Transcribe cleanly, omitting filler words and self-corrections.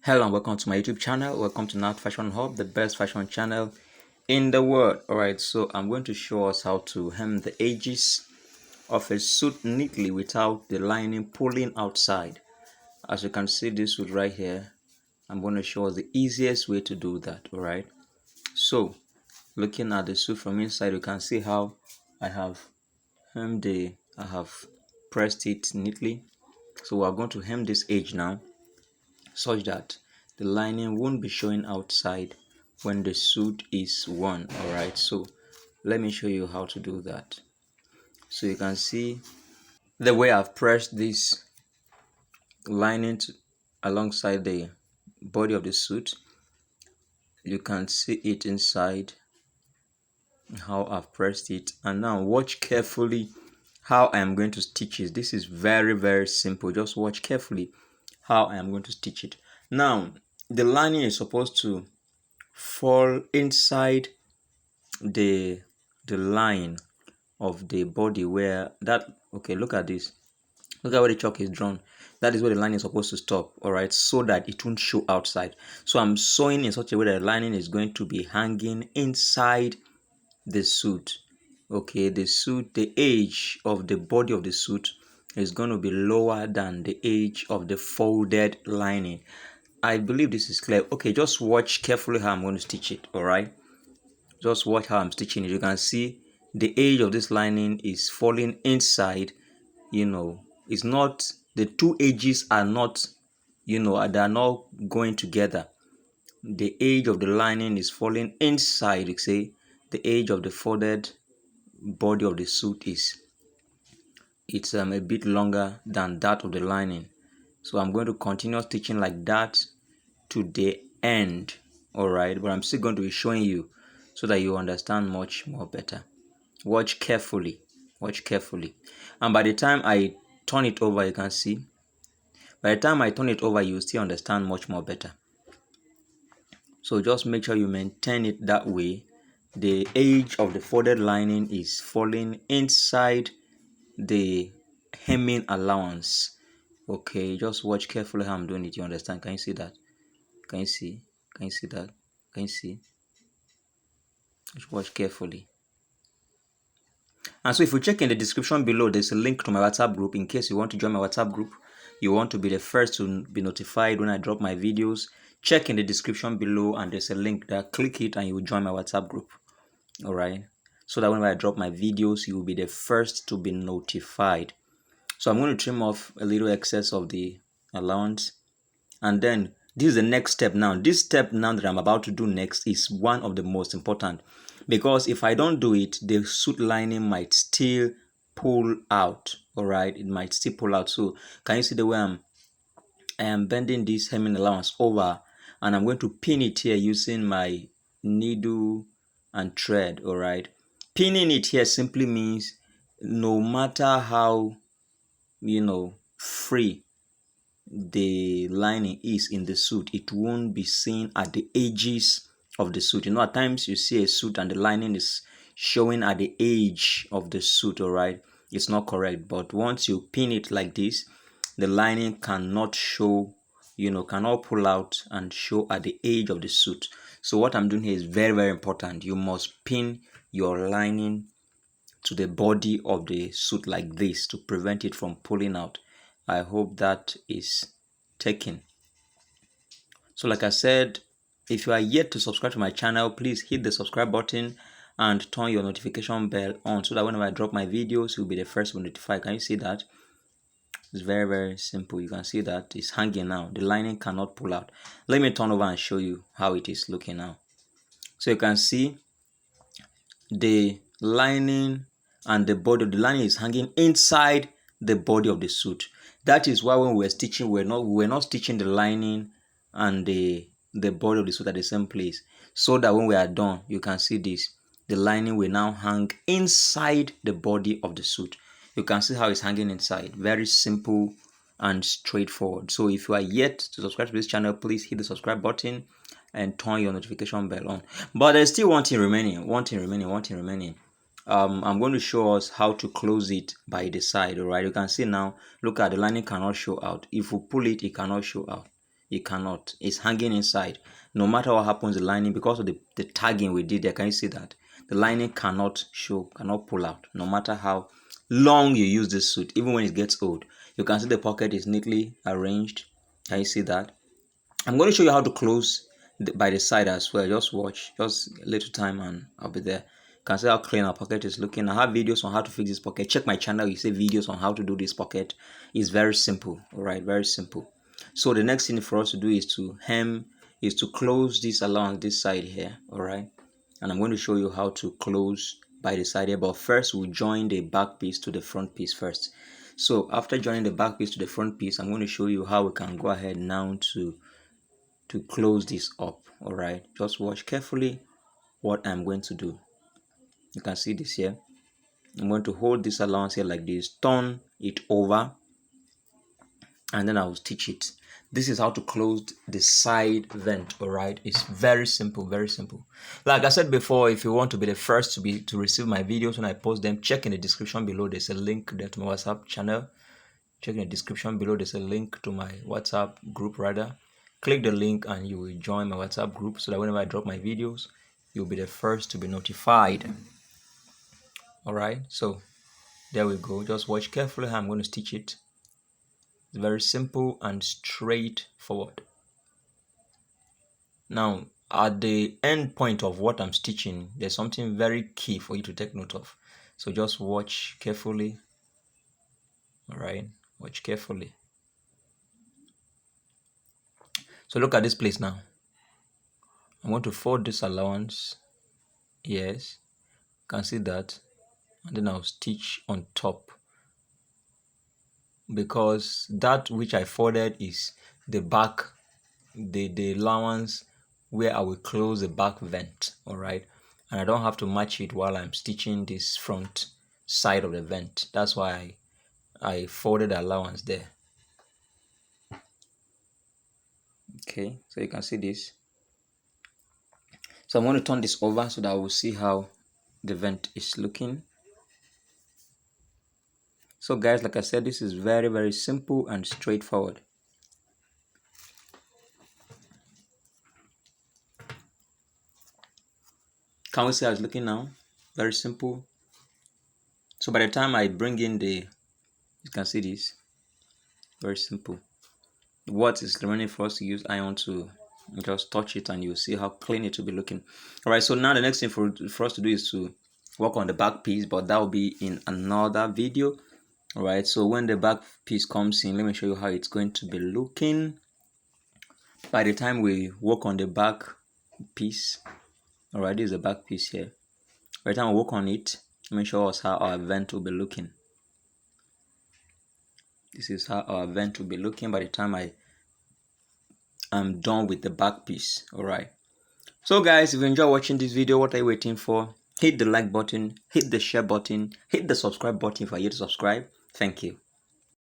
Hello and welcome to my YouTube channel. Welcome to Nat Fashion Hub, the best fashion channel in the world. Alright, so I'm going to show us how to hem the edges of a suit neatly without the lining pulling outside. As you can see this suit right here, I'm going to show us the easiest way to do that. Alright, so looking at the suit from inside, you can see how I have I have pressed it neatly. So we're going to hem this edge now, such that the lining won't be showing outside when the suit is worn. All right, so let me show you how to do that. So you can see the way I've pressed this lining alongside the body of the suit. You can see it inside, how I've pressed it. And now watch carefully how I am going to stitch it. This is very simple. Just watch carefully how I am going to stitch it. Now the lining is supposed to fall inside the line of the body where that, okay, look at this, look at where the chalk is drawn. That is where the line is supposed to stop. All right, so that it won't show outside. So I'm sewing in such a way that the lining is going to be hanging inside the suit. Okay, the suit, the edge of the body of the suit is going to be lower than the edge of the folded lining. I believe this is clear. Okay, just watch carefully how I'm going to stitch it. All right, just watch how I'm stitching it. You can see the edge of this lining is falling inside. It's not, the two edges are not, they are not going together. The edge of the lining is falling inside. You see, the edge of the folded body of the suit is, it's a bit longer than that of the lining. So I'm going to continue stitching like that to the end. All right, but I'm still going to be showing you so that you understand much more better. Watch carefully, and by the time I turn it over, you can see, by the time I turn it over, you still understand much more better. So just make sure you maintain it that way. The edge of the folded lining is falling inside the hemming allowance. Okay, just watch carefully how I'm doing it. You understand? Can you see that? Can you see? Can you see that? Can you see? Just watch carefully. And so if you check in the description below, there's a link to my WhatsApp group in case you want to join my WhatsApp group. You want to be the first to be notified when I drop my videos. Check in the description below and there's a link there. Click it and you will join my WhatsApp group. All right. So that whenever I drop my videos, you will be the first to be notified. So I'm going to trim off a little excess of the allowance. And then this is the next step now. This step now that I'm about to do next is one of the most important, because if I don't do it, the suit lining might still pull out. All right, it might still pull out. So can you see the way I am bending this hemming allowance over, and I'm going to pin it here using my needle and thread. All right, pinning it here simply means no matter how free the lining is in the suit, it won't be seen at the edges of the suit. At times you see a suit and the lining is showing at the edge of the suit. All right, it's not correct. But once you pin it like this, the lining cannot show, cannot pull out and show at the edge of the suit. So what I'm doing here is very important. You must pin your lining to the body of the suit like this to prevent it from pulling out. I hope that is taken. So like I said, if you are yet to subscribe to my channel, please hit the subscribe button and turn your notification bell on so that whenever I drop my videos, you'll be the first to notify. Can you see that? It's very simple. You can see that it's hanging now. The lining cannot pull out. Let me turn over and show you how it is looking now. So you can see the lining and the body of the lining is hanging inside the body of the suit. That is why when we were stitching, we were not stitching the lining and the body of the suit at the same place, so that when we are done, you can see this, the lining will now hang inside the body of the suit. You can see how it's hanging inside. Very simple and straightforward. So if you are yet to subscribe to this channel, please hit the subscribe button and turn your notification bell on. But there's still one thing remaining. I'm going to show us how to close it by the side. All right, you can see now, look at the lining cannot show out. If we pull it, it cannot show out. it cannot. It's hanging inside. No matter what happens, the lining, because of the tagging we did there, can you see that? The lining cannot pull out, no matter how long you use this suit, even when it gets old. You can see the pocket is neatly arranged. Can you see that? I'm going to show you how to close by the side as well. Just watch, just a little time and I'll be there. You can see how clean our pocket is looking. I have videos on how to fix this pocket. Check my channel, you see videos on how to do this pocket. It's very simple. All right, very simple. So the next thing for us to do is to close this along this side here. All right, and I'm going to show you how to close by the side here, but first we'll join the back piece to the front piece first. So after joining the back piece to the front piece, I'm going to show you how we can go ahead now to close this up. All right, just watch carefully what I'm going to do. You can see this here. I'm going to hold this allowance here like this, turn it over, and then I will stitch it. This is how to close the side vent. All right, it's very simple, very simple. Like I said before, if you want to be the first to receive my videos when I post them, check in the description below. There's a link there to my WhatsApp channel. Check in the description below. There's a link to my WhatsApp group rather. Click the link and you will join my WhatsApp group so that whenever I drop my videos, you'll be the first to be notified. All right, so there we go. Just watch carefully how I'm going to stitch it. It's very simple and straightforward. Now, at the end point of what I'm stitching, there's something very key for you to take note of. So just watch carefully. All right, watch carefully. So look at this place now. I'm going to fold this allowance. Yes, you can see that. And then I'll stitch on top, because that which I folded is the back, the allowance where I will close the back vent. All right, and I don't have to match it while I'm stitching this front side of the vent. That's why I folded the allowance there. Okay, so you can see this. So I'm going to turn this over so that we'll see how the vent is looking. So guys, like I said, this is very, very simple and straightforward. Can we see how it's looking now? Very simple. So by the time I bring in you can see this. Very simple. What is remaining for us to use iron to just touch it, and you'll see how clean it will be looking. All right, so now the next thing for us to do is to work on the back piece, but that will be in another video. All right, so when the back piece comes in, let me show you how it's going to be looking. By the time we work on the back piece, all right, this is the back piece here. By the time we work on it, let me show us how our vent will be looking. This is how our vent will be looking by the time I'm done with the back piece. All right, so guys, if you enjoy watching this video, what are you waiting for? Hit the like button, hit the share button, hit the subscribe button if you're yet to subscribe. Thank you.